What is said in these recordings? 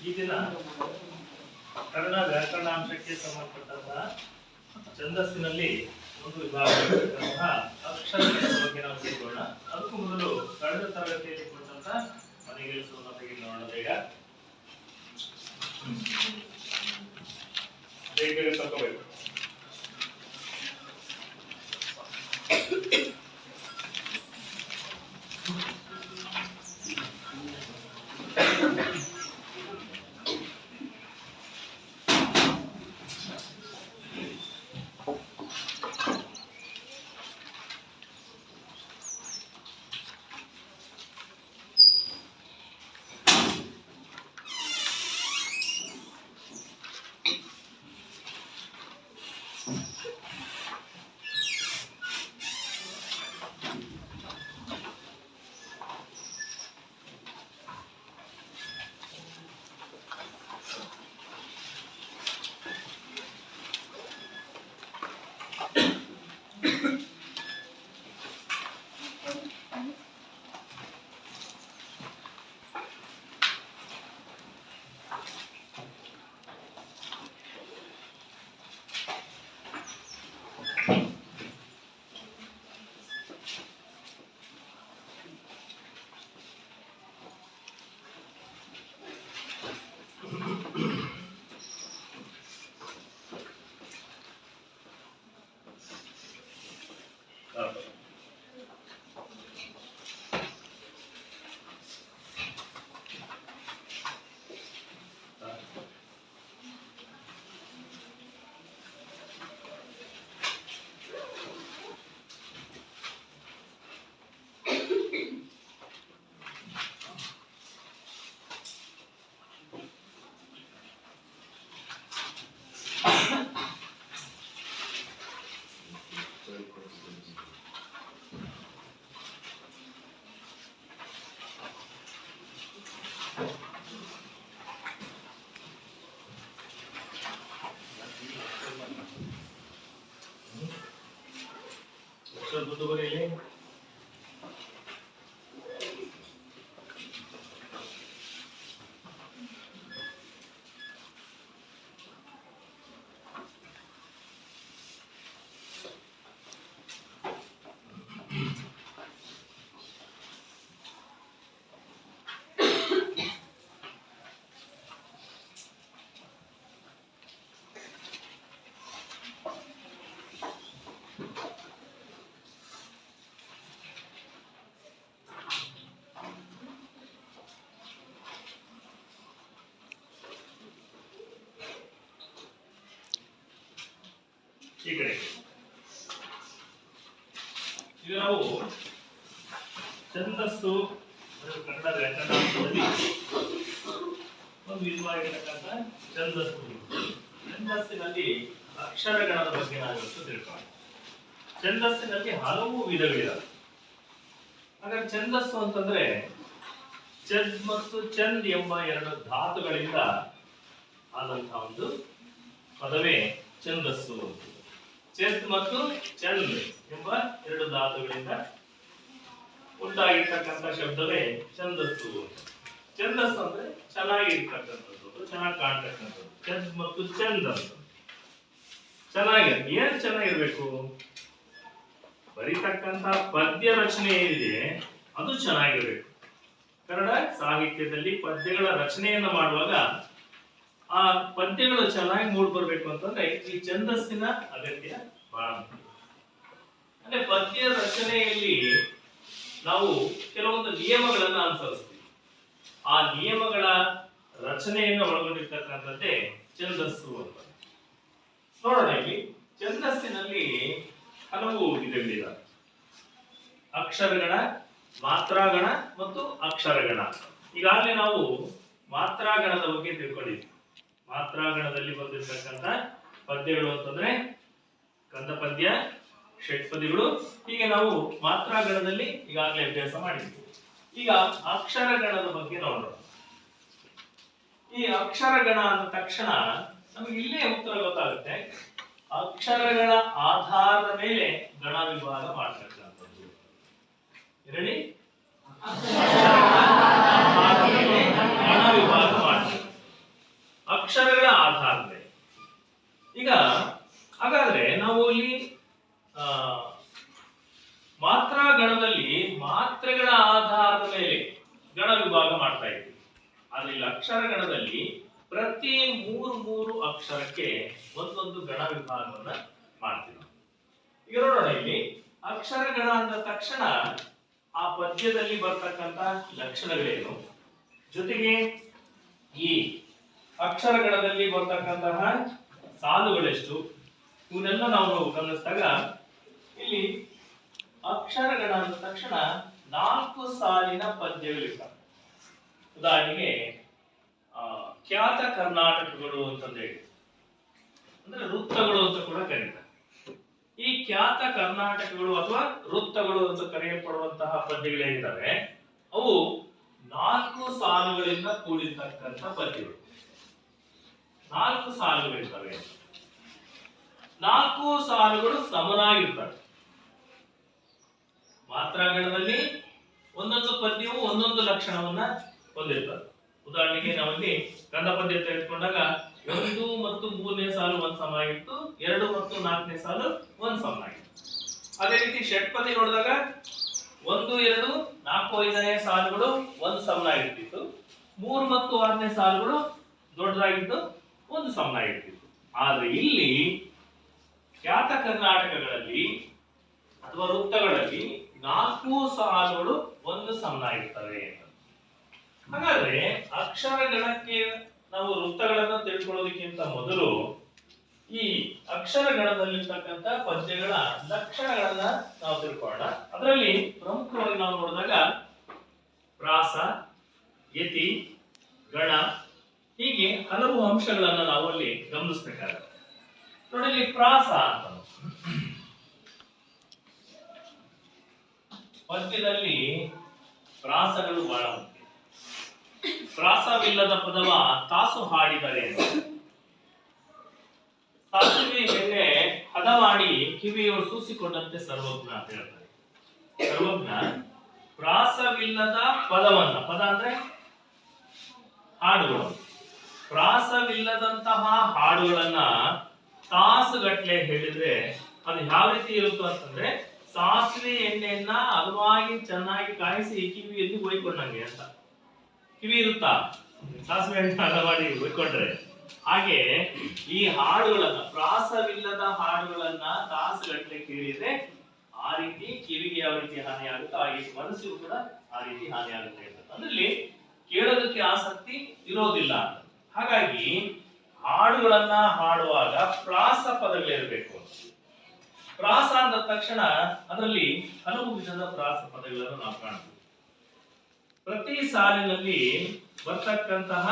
ಈ ದಿನ ಕನ್ನಡ ವ್ಯಾಕರಣಾಂಶಕ್ಕೆ ಸಂಬಂಧಪಟ್ಟಂತಹ ಛಂದಸ್ಸಿನಲ್ಲಿ ಒಂದು ವಿಭಾಗವಾಗಿರತಕ್ಕಂತಹ ಅಕ್ಷರಗಳ ಬಗ್ಗೆ ನಾವು ತಿಳ್ಕೊಳ್ಳೋಣ. ಅದಕ್ಕೂ ಮೊದಲು ಕಳೆದ ತರಗತಿಯಲ್ಲಿ ಕೊಟ್ಟಂತಹ ಮನೆಗೆಲಸವನ್ನು ತೆಗೆದುಕೊಳ್ಳೋಣ. ಬೇಗ ತಗೋಬೇಕು. ಮುಂದುವರಿಯಲಿ. ಈ ಕಡೆ ಈಗ ನಾವು ಛಂದಸ್ಸು ಕನ್ನಡ ವ್ಯಾಕರಣಾಂಶದಲ್ಲಿ ಒಂದು ವಿಧವಾಗಿರತಕ್ಕಂಥ ಛಂದಸ್ಸಿನಲ್ಲಿ ಅಕ್ಷರಗಣದ ಬಗ್ಗೆ ನಾವಿವತ್ತು ತಿಳ್ಕೊಳ್ಳೋಣ. ಛಂದಸ್ಸಿನಲ್ಲಿ ಹಲವು ವಿಧಗಳಿವೆ. ಹಾಗಾದ್ರೆ ಛಂದಸ್ಸು ಅಂತಂದ್ರೆ ಛದ್ ಮತ್ತು ಚಂದ್ ಎಂಬ ಎರಡು ಧಾತುಗಳಿಂದ ಆದಂತಹ ಒಂದು ಪದವೇ ಛಂದಸ್ಸು. ಛದ್ ಮತ್ತು ಚಂದ್ ಎಂಬ ಎರಡು ಧಾತುಗಳಿಂದ ಉಂಟಾಗಿರ್ತಕ್ಕಂಥ ಶಬ್ದವೇ ಛಂದಸ್ಸು. ಛಂದಸ್ಸು ಅಂದ್ರೆ ಚೆನ್ನಾಗಿರ್ತಕ್ಕಂಥದ್ದು, ಚೆನ್ನಾಗಿ ಕಾಣ್ತಕ್ಕಂಥದ್ದು. ಛದ್ ಮತ್ತು ಚಂದ್ ಅಂತ ಚೆನ್ನಾಗಿರ್ ಏನ್ ಚೆನ್ನಾಗಿರ್ಬೇಕು? ಬರೀತಕ್ಕಂಥ ಪದ್ಯ ರಚನೆ ಏನಿದೆ ಅದು ಚೆನ್ನಾಗಿರ್ಬೇಕು. ಕನ್ನಡ ಸಾಹಿತ್ಯದಲ್ಲಿ ಪದ್ಯಗಳ ರಚನೆಯನ್ನ ಮಾಡುವಾಗ ಆ ಪದ್ಯಗಳು ಚೆನ್ನಾಗಿ ಮೂಡ್ ಬರ್ಬೇಕು ಅಂತಂದ್ರೆ ಈ ಛಂದಸ್ಸಿನ ಅಗತ್ಯ ಬಹಳ ಮುಖ್ಯ. ಅಂದ್ರೆ ಪದ್ಯ ರಚನೆಯಲ್ಲಿ ನಾವು ಕೆಲವೊಂದು ನಿಯಮಗಳನ್ನ ಅನುಸರಿಸ್ತೀವಿ. ಆ ನಿಯಮಗಳ ರಚನೆಯನ್ನು ಒಳಗೊಂಡಿರ್ತಕ್ಕಂಥದ್ದೇ ಛಂದಸ್ಸು ಅಂತ. ನೋಡೋಣ, ಇಲ್ಲಿ ಛಂದಸ್ಸಿನಲ್ಲಿ ಹಲವು ವಿಧಗಳಿದ್ದಾವೆ. ಅಕ್ಷರಗಣ, ಮಾತ್ರಾಗಣ ಮತ್ತು ಅಕ್ಷರಗಣ. ಈಗಾಗಲೇ ನಾವು ಮಾತ್ರಾಗಣದ ಬಗ್ಗೆ ತಿಳ್ಕೊಂಡಿದ್ವಿ. ಮಾತ್ರಾಗಣದಲ್ಲಿ ಬಂದಿರತಕ್ಕಂಥ ಪದ್ಯಗಳು ಅಂತಂದ್ರೆ ಕಂದ ಪದ್ಯ, ಷಟ್ಪದಿಗಳು, ಹೀಗೆ ನಾವು ಮಾತ್ರಾಗಣದಲ್ಲಿ ಈಗಾಗಲೇ ಅಭ್ಯಾಸ ಮಾಡಿದ್ವಿ. ಈಗ ಅಕ್ಷರಗಣದ ಬಗ್ಗೆ ನೋಡೋಣ. ಈ ಅಕ್ಷರಗಣ ಅಂದ ತಕ್ಷಣ ನಮಗೆ ಇಲ್ಲೇ ಉತ್ತರ ಗೊತ್ತಾಗುತ್ತೆ. ಅಕ್ಷರಗಳ ಆಧಾರದ ಮೇಲೆ ಗಣ ವಿಭಾಗ ಮಾಡ್ತಕ್ಕಂಥದ್ದು. ಹೇಳಿ, ಗಣ ವಿಭಾಗ ಮಾಡ್ತಾರೆ ಅಕ್ಷರಗಳ ಆಧಾರದ ಮೇಲೆ. ಈಗ ಹಾಗಾದ್ರೆ ನಾವು ಇಲ್ಲಿ ಮಾತ್ರಾ ಗಣದಲ್ಲಿ ಮಾತ್ರೆಗಳ ಆಧಾರದ ಮೇಲೆ ಗಣ ವಿಭಾಗ ಮಾಡ್ತಾ ಇದ್ದೀವಿ. ಆದ್ರೆ ಇಲ್ಲಿ ಅಕ್ಷರ ಗಣದಲ್ಲಿ ಪ್ರತಿ ಮೂರು ಅಕ್ಷರಕ್ಕೆ ಒಂದೊಂದು ಗಣ ವಿಭಾಗವನ್ನ ಮಾಡ್ತೀವಿ. ಈಗ ನೋಡೋಣ, ಇಲ್ಲಿ ಅಕ್ಷರ ಗಣ ಅಂದ ತಕ್ಷಣ ಆ ಪದ್ಯದಲ್ಲಿ ಬರ್ತಕ್ಕಂತ ಲಕ್ಷಣಗಳೇನು, ಜೊತೆಗೆ ಈ ಅಕ್ಷರ ಗಣದಲ್ಲಿ ಬರ್ತಕ್ಕಂತಹ ಸಾಲುಗಳೆಷ್ಟು, ಇವನ್ನೆಲ್ಲ ನಾವು ಗಮನಿಸಿದಾಗ ಇಲ್ಲಿ ಅಕ್ಷರಗಣ ಅಂದ ತಕ್ಷಣ 4 ಸಾಲಿನ ಪದ್ಯಗಳಿರ್ತವೆ. ಉದಾಹರಣೆಗೆ ಖ್ಯಾತ ಕರ್ನಾಟಕಗಳು ಅಂತಂದೇಳಿ, ಅಂದ್ರೆ ವೃತ್ತಗಳು ಅಂತ ಕೂಡ ಕರೀತಾರೆ. ಈ ಖ್ಯಾತ ಕರ್ನಾಟಕಗಳು ಅಥವಾ ವೃತ್ತಗಳು ಅಂತ ಕರೆಯಲ್ಪಡುವಂತಹ ಪದ್ಯಗಳೇನಿದ್ದಾವೆ ಅವು 4 ಸಾಲುಗಳಿಂದ ಕೂಡಿರ್ತಕ್ಕಂಥ ಪದ್ಯಗಳು. 4 ಸಾಲುಗಳಿರ್ತವೆ. 4 ಸಾಲುಗಳು ಸಮನಾಗಿರ್ತವೆ. ಮಾತ್ರಾಗಣದಲ್ಲಿ ಒಂದೊಂದು ಪದ್ಯವು ಒಂದೊಂದು ಲಕ್ಷಣವನ್ನ ಹೊಂದಿರ್ತದೆ. ಉದಾಹರಣೆಗೆ ನಾವಲ್ಲಿ ಕಂದ ಪದ್ಯ ತೆಗೆದುಕೊಂಡಾಗ 1 ಮತ್ತು 3ನೇ ಸಾಲು ಒಂದ್ ಸಮನಾಗಿತ್ತು, 2 ಮತ್ತು 4ನೇ ಸಾಲು ಒಂದ್ ಸಮನಾಗಿತ್ತು. ಅದೇ ರೀತಿ ಷಟ್ಪದಿ ನೋಡಿದಾಗ 1, 2, 4, 5ನೇ ಸಾಲುಗಳು ಒಂದ್ ಸಮನಾಗಿರ್ತಿತ್ತು, 3 ಮತ್ತು 6ನೇ ಸಾಲುಗಳು ದೊಡ್ಡದಾಗಿದ್ದು ಒಂದು ಸಮನಾಗಿರ್ತಿತ್ತು. ಆದ್ರೆ ಇಲ್ಲಿ ಖ್ಯಾತ ಕರ್ನಾಟಕಗಳಲ್ಲಿ ಅಥವಾ ವೃತ್ತಗಳಲ್ಲಿ 4 ಸಾಲುಗಳು ಒಂದು ಸಮನಾಗಿರ್ತವೆ. ಹಾಗಾದ್ರೆ ಅಕ್ಷರ ಗಣಕ್ಕೆ ನಾವು ವೃತ್ತಗಳನ್ನು ತಿಳ್ಕೊಳ್ಳೋದಕ್ಕಿಂತ ಮೊದಲು ಈ ಅಕ್ಷರ ಗಣದಲ್ಲಿರ್ತಕ್ಕಂಥ ಪದ್ಯಗಳ ಲಕ್ಷಣಗಳನ್ನ ನಾವು ತಿಳ್ಕೊಳ್ಳೋಣ. ಅದರಲ್ಲಿ ಪ್ರಮುಖವಾಗಿ ನಾವು ನೋಡಿದಾಗ ಪ್ರಾಸ, ಯತಿ, ಗಣ, ಹೀಗೆ ಹಲವು ಅಂಶಗಳನ್ನ ನಾವು ಅಲ್ಲಿ ಗಮನಿಸಬೇಕಾಗುತ್ತೆ. ನೋಡಿ, ಪ್ರಾಸ ಅಂತ ಪದ್ಯದಲ್ಲಿ ಪ್ರಾಸಗಳು ಬಹಳ ಮುಖ್ಯ. ಪ್ರಾಸವಿಲ್ಲದ ಪದವ ತಾಸು ಹಾಡಿದರೆ, ಸಾಸಿವೆ ಎಣ್ಣೆ ಹದ ಮಾಡಿ ಕಿವಿಯವರು ಸೂಸಿಕೊಂಡಂತೆ ಸರ್ವಜ್ಞ ಅಂತ ಹೇಳ್ತಾರೆ. ಸರ್ವಜ್ಞ ಪ್ರಾಸವಿಲ್ಲದ ಪದವನ್ನ, ಪದ ಅಂದ್ರೆ ಹಾಡುಗಳು, ಪ್ರಾಸವಿಲ್ಲದಂತಹ ಹಾಡುಗಳನ್ನ ತಾಸುಗಟ್ಲೆ ಹೇಳಿದ್ರೆ ಅದು ಯಾವ ರೀತಿ ಇರುತ್ತೋ ಅಂತಂದ್ರೆ ಸಾಸಿವೆ ಎಣ್ಣೆಯನ್ನ ಹದವಾಗಿ ಚೆನ್ನಾಗಿ ಕಾಯಿಸಿ ಕಿವಿಯಲ್ಲಿ ಒಯ್ಕೊಂಡಂಗೆ ಅಂತ. ಕಿವಿ ಇರುತ್ತಾ ಸಾಸಿವೆ ಎಣ್ಣೆ ಹದ ಮಾಡಿ ಒಯ್ಕೊಂಡ್ರೆ? ಹಾಗೆ ಈ ಹಾಡುಗಳನ್ನ, ಪ್ರಾಸವಿಲ್ಲದ ಹಾಡುಗಳನ್ನ ತಾಸುಗಟ್ಲೆ ಕೇಳಿದ್ರೆ ಆ ರೀತಿ ಕಿವಿಗೆ ಯಾವ ರೀತಿ ಹಾನಿ ಆಗುತ್ತೆ, ಹಾಗೆ ಮನಸ್ಸಿಗೂ ಕೂಡ ಆ ರೀತಿ ಹಾನಿ ಆಗುತ್ತೆ ಅಂತ. ಅಂದ್ರೆ ಕೇಳೋದಕ್ಕೆ ಆಸಕ್ತಿ ಇರೋದಿಲ್ಲ. ಹಾಗಾಗಿ ಹಾಡುಗಳನ್ನ ಹಾಡುವಾಗ ಪ್ರಾಸ ಪದಗಳಿರಬೇಕು. ಪ್ರಾಸ ಅಂದ ತಕ್ಷಣ ಅದರಲ್ಲಿ ಹಲವು ವಿಧದ ಪ್ರಾಸ ಪದಗಳನ್ನು ನಾವು ಕಾಣ್ತೀವಿ. ಪ್ರತಿ ಸಾಲಿನಲ್ಲಿ ಬರ್ತಕ್ಕಂತಹ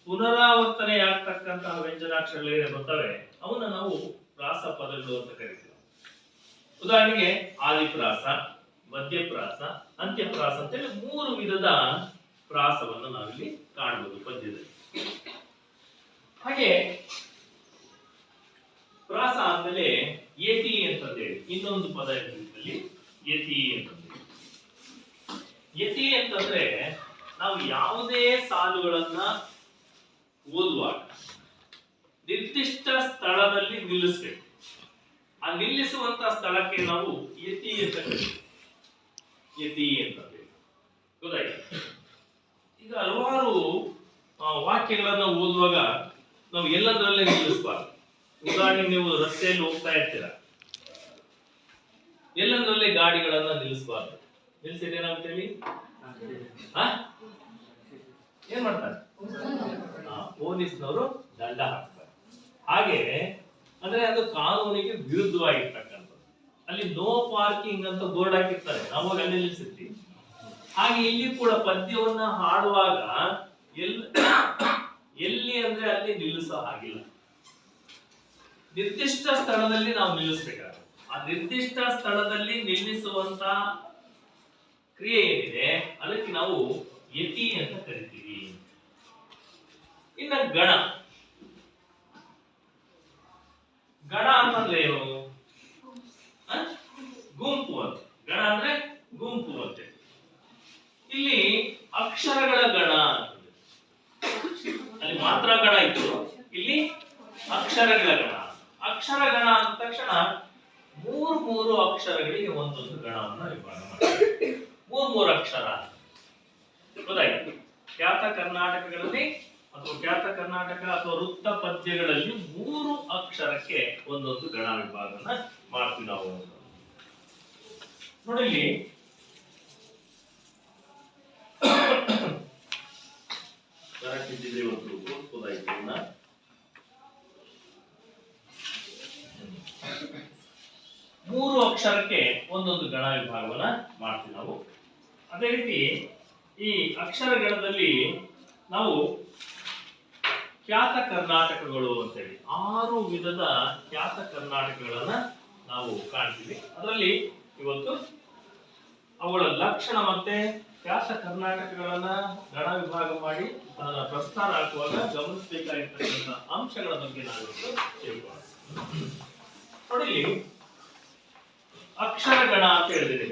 ಪುನರಾವರ್ತನೆಯಾಗ್ತಕ್ಕಂತಹ ವ್ಯಂಜನಾಕ್ಷರಗಳೇನೇ ಬರ್ತವೆ ಅವನ್ನ ನಾವು ಪ್ರಾಸ ಪದಗಳು ಅಂತ ಕರಿತೀವಿ. ಉದಾಹರಣೆಗೆ ಆದಿಪ್ರಾಸ, ಮಧ್ಯಪ್ರಾಸ, ಅಂತ್ಯಪ್ರಾಸ ಅಂತೇಳಿ 3 ವಿಧದ ಪ್ರಾಸವನ್ನು ನಾವಿಲ್ಲಿ ಕಾಣಬಹುದು ಪದ್ಯದಲ್ಲಿ. ಹಾಗೆ ಪ್ರಾಸ ಆದ್ಮೇಲೆ ಯತಿ ಅಂತಂದೇಳಿ ಇನ್ನೊಂದು ಪದ ಇದ್ರಲ್ಲಿ ಯತಿ ಅಂತಂದೇಳಿ. ಯತಿ ಅಂತಂದ್ರೆ ನಾವು ಯಾವುದೇ ಸಾಲುಗಳನ್ನ ಓದುವಾಗ ನಿರ್ದಿಷ್ಟ ಸ್ಥಳದಲ್ಲಿ ನಿಲ್ಲಿಸ್ಬೇಕು. ಆ ನಿಲ್ಲಿಸುವಂತ ಸ್ಥಳಕ್ಕೆ ನಾವು ಯತಿ ಅಂತ ಕರೀತೀವಿ. ಯತಿ ಅಂತಂದೇಳಿ ಗೊತ್ತಾಯ್ತು. ಈಗ ಹಲವಾರು ವಾಕ್ಯಗಳನ್ನ ಓದುವಾಗ ನಾವು ಎಲ್ಲದರಲ್ಲೇ ನಿಲ್ಲಿಸಬಾರ್ದು. ಉದಾಹರಣೆಗೆ ನೀವು ರಸ್ತೆಯಲ್ಲಿ ಹೋಗ್ತಾ ಇರ್ತೀರಾ, ಎಲ್ಲದರಲ್ಲೇ ಗಾಡಿಗಳನ್ನ ನಿಲ್ಲಿಸಬಾರ್ದು. ನಿಲ್ಸಿದೇನಾಗುತ್ತೆ ಹೇಳಿ? ಏನ್ ಮಾಡ್ತಾರೆ? ಪೊಲೀಸ್ನವರು ದಂಡ ಹಾಕ್ತಾರೆ. ಹಾಗೆ ಅಂದ್ರೆ ಅದು ಕಾನೂನಿಗೆ ವಿರುದ್ಧವಾಗಿರ್ತಕ್ಕಂಥದ್ದು. ಅಲ್ಲಿ ನೋ ಪಾರ್ಕಿಂಗ್ ಅಂತ ಬೋರ್ಡ್ ಹಾಕಿರ್ತಾರೆ, ನಾವು ಅಲ್ಲಿ ನಿಲ್ಲಿಸಿರ್ತೀವಿ. ಹಾಗೆ ಇಲ್ಲಿ ಕೂಡ ಪದ್ಯವನ್ನ ಹಾಡುವಾಗ ಎಲ್ಲಿ ಅಂದ್ರೆ ಅಲ್ಲಿ ನಿಲ್ಲಿಸೋ ಹಾಗಿಲ್ಲ. ನಿರ್ದಿಷ್ಟ ಸ್ಥಳದಲ್ಲಿ ನಾವು ನಿಲ್ಲಿಸಬೇಕಾಗುತ್ತೆ. ಆ ನಿರ್ದಿಷ್ಟ ಸ್ಥಳದಲ್ಲಿ ನಿಲ್ಲಿಸುವಂತ ಕ್ರಿಯೆ ಏನಿದೆ ಅದಕ್ಕೆ ನಾವು ಯತಿ ಅಂತ ಕರಿತೀವಿ. ಇನ್ನ ಗಣ ಅಂತಂದ್ರೆ ಏನು? ಗುಂಪು ಅಂತ. ಗಣ ಅಂದ್ರೆ ಗುಂಪು ಅಂತ. ಇಲ್ಲಿ ಅಕ್ಷರಗಳ ಗಣ, ಅಲ್ಲಿ ಮಾತ್ರ ಗಣ ಇತ್ತು, ಇಲ್ಲಿ ಅಕ್ಷರಗಳ ಗಣ. ಅಕ್ಷರ ಗಣ ಅಂದ ತಕ್ಷಣ ಮೂರು ಅಕ್ಷರಗಳಿಗೆ ಒಂದೊಂದು ಗಣವನ್ನ ವಿಭಾಗ ಮಾಡ್ತಾರೆ. ಮೂರು ಅಕ್ಷರ ಗೊತ್ತಾಯ್ತು. ಖ್ಯಾತ ಕರ್ನಾಟಕಗಳಲ್ಲಿ ಅಥವಾ ಖ್ಯಾತ ಕರ್ನಾಟಕ ಅಥವಾ ವೃತ್ತ ಪದ್ಯಗಳಲ್ಲಿ 3 ಅಕ್ಷರಕ್ಕೆ ಒಂದೊಂದು ಗಣ ವಿಭಾಗನ ಮಾಡ್ತೀವಿ ನಾವು. ನೋಡಿ ಇಲ್ಲಿ ಕರೆಕ್ಟ್ ಇವತ್ತು ಓದ್ಬೋದಾಯ್ತು. 3 ಅಕ್ಷರಕ್ಕೆ ಒಂದೊಂದು ಗಣ ವಿಭಾಗವನ್ನ ಮಾಡ್ತೀವಿ ನಾವು. ಅದೇ ರೀತಿ ಈ ಅಕ್ಷರ ಗಣದಲ್ಲಿ ನಾವು ಖ್ಯಾತ ಕರ್ನಾಟಕಗಳು ಅಂತೇಳಿ 6 ವಿಧದ ಖ್ಯಾತ ಕರ್ನಾಟಕಗಳನ್ನ ನಾವು ಕಾಣ್ತೀವಿ. ಅದರಲ್ಲಿ ಇವತ್ತು ಅವುಗಳ ಲಕ್ಷಣ ಮತ್ತೆ ಖ್ಯಾತ ಕರ್ನಾಟಕಗಳನ್ನ ಗಣ ವಿಭಾಗ ಮಾಡಿ ಅದನ್ನ ಪ್ರಸ್ತಾರ ಹಾಕುವಾಗ ಗಮನಿಸಬೇಕಾಗಿರ್ತಕ್ಕಂಥ ಅಂಶಗಳ ಬಗ್ಗೆ ನಾವು ತಿಳ್ಕೊಳ್ಳೋಣ. ನೋಡಿ, ಅಕ್ಷರ ಗಣ ಅಂತ ಹೇಳಿದ್ರೆ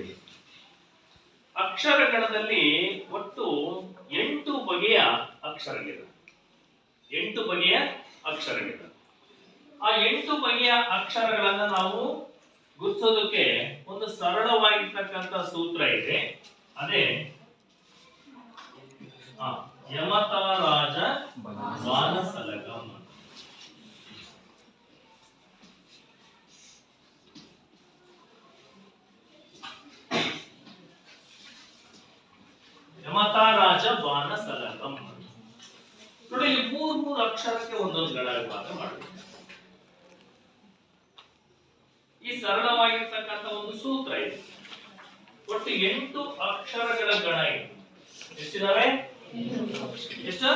ಅಕ್ಷರ ಗಣದಲ್ಲಿ ಒಟ್ಟು 8 ಬಗೆಯ ಅಕ್ಷರಗಳಿವೆ. 8 ಬಗೆಯ ಅಕ್ಷರಗಳಿವೆ. ಆ 8 ಬಗೆಯ ಅಕ್ಷರಗಳನ್ನ ನಾವು ಗುರ್ತಿಸೋದಕ್ಕೆ ಒಂದು ಸರಳವಾಗಿರ್ತಕ್ಕಂಥ ಸೂತ್ರ ಇದೆ. ಅದೇ ಯಮತಾರಾಜ ಬಾನಸಲಗಂ. ಯಮತಾರಾಜ ಬಾನಸಲಗಂ. ನೋಡಿ, ಇಲ್ಲಿ 3 ಅಕ್ಷರಕ್ಕೆ ಒಂದೊಂದು ಗಣ ವಿಭಾಗ ಮಾಡಬೇಕು. ಈ ಸರಳವಾಗಿರ್ತಕ್ಕಂಥ ಒಂದು ಸೂತ್ರ ಇದೆ. ಒಟ್ಟು 8 ಅಕ್ಷರಗಳ ಗಣ ಇದೆ. ಎಷ್ಟಿದಾವೆ? ಎಷ್ಟು?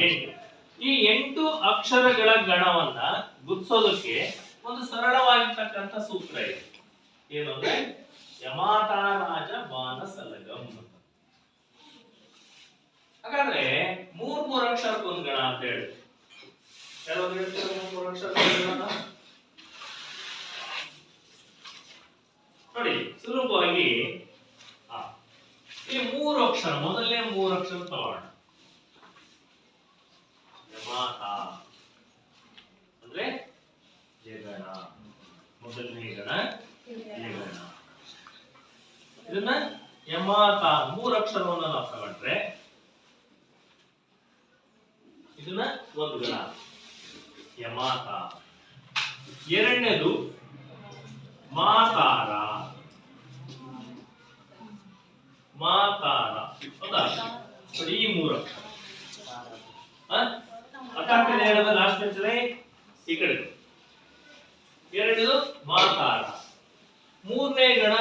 8. ಈ 8 ಅಕ್ಷರಗಳ ಗಣವನ್ನ ಗುರ್ತಿಸೋದಕ್ಕೆ ಒಂದು ಸರಳವಾಗಿರ್ತಕ್ಕಂಥ ಸೂತ್ರ ಇದೆ. ಏನು ಅಂದ್ರೆ ಯಮತಾರಾಜ ಬಾನಸಲಗಂ. ಹಾಗಾದ್ರೆ 3 ಅಕ್ಷರಕ್ಕೊಂದು ಗಣ ಅಂತ ಹೇಳಿ ಕೆಲವರು ಹೇಳ್ತಾರೆ 3 ಅಕ್ಷರಕ್ಕೊಂದು ಗಣ. ನೋಡಿ, ಸುಲಭವಾಗಿ ಈ 3 ಅಕ್ಷರ, ಮೊದಲನೇ 3 ಅಕ್ಷರ ತಗೋಣ. ಯಮಾತ ಅಂದ್ರೆ ಜಗಣ, ಮೊದಲನೇ ಗಣ ಜಗಣ. ಇದನ್ನ ಯಮಾತ 3 ಅಕ್ಷರವನ್ನ ನಾವು ತಗೊಂಡ್ರೆ ಇದನ್ನ ಒಂದು ಗಣ ಯಮಾತ. ಎರಡನೇದು ಮಾತಾರ. ಮಾತಾರ ಹೌದಾ? ಈ 3 ಅಕ್ಷರ ಅಟ್ಟಾಗ್ತದೆ ಹೇಳೋದು ಲಾಸ್ಟ್ ಬೆಂಚಲ್ಲಿ ಈ ಕಡೆ. ಎರಡನೇದು ಮಾತಾರ. ಮೂರನೇ ಗಣ